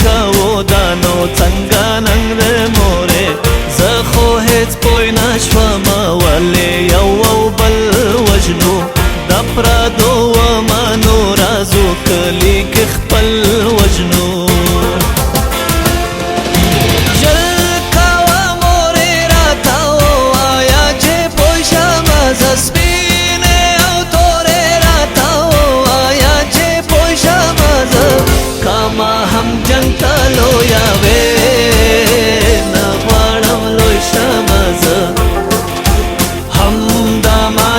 کوو دا نو څنګه ننګ د مورې زه خو هېڅ پوی نه شومه ولې یو او بل وژنو د پردو ومنو رازو کلي کې خپل وژنو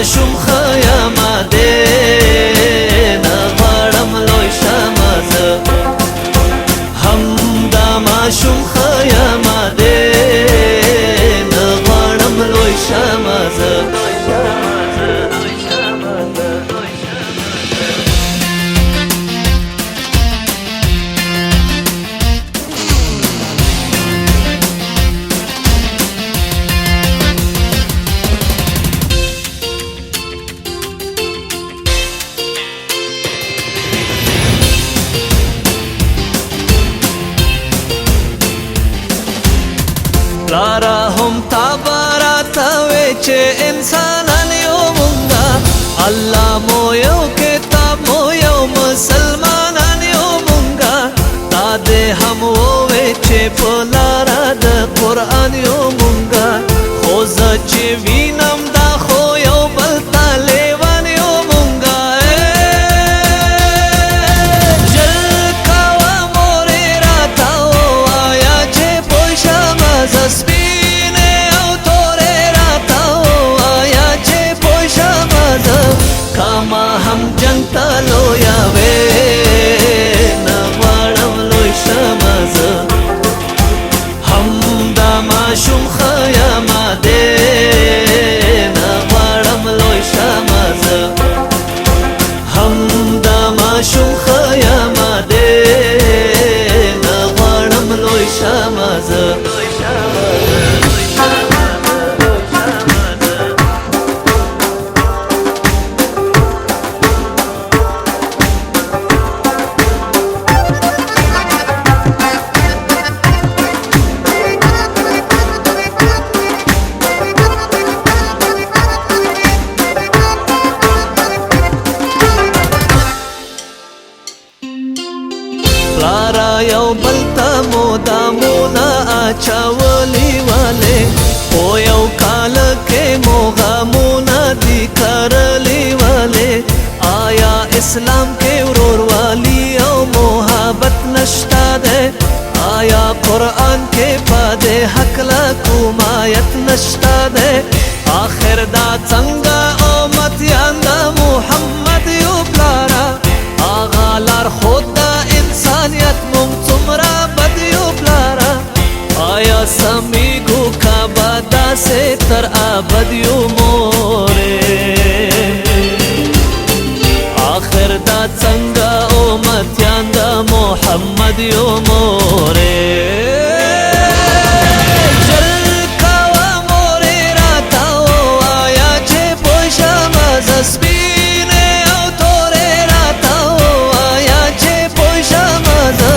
شم خیامه دی نه غواړم لوی شمه زه هم دا ماشوم خیامه دی نه غواړم لوی شمه زه پلارا هم تا باراته وې چې انسانان یو مونږه الله مو یو کتاب مو یو مسلمانان یو مونږه تا دې هم ووې چې په لاره د قرآن یو مونږه خو زه چې وینم دا خو یو بل ته لیوان یو مونږه ژر کوه مورې راته ووایه چې پوه شمه زه سپینې او تورې راته ووایه چې پوه شمه زه که ما هم جنګ ته لویه وې نه غواړم لوی شمه زه هم دا ماشوم خیامه دی نه غواړم لوی شمه زه هم دا ماشوم خیامه دی نه غواړم لوی شمه زه پلارا یو بل ته مو دامونه اچولي ولې په یو کال کې مو غمونه دي کرلي ولې آیا اسلام کې ورورولي او محبت نشته دی آیا قرآن کې په دې هکله کوم آیت نشته دی آخر دا څنګه امتیان د محمد یو پلارا آغا لار خود دا انسانیت مونږ څومره بد یو پلاره آیا سمیږو که به داسې تر ابد یو مورې آخر دا څنګه امتیان د محمد یو مورې ژر کوه مورې راته ووایه چې پوه شمه زه سپینې او تورې راته ووایه چې پوه شمه زه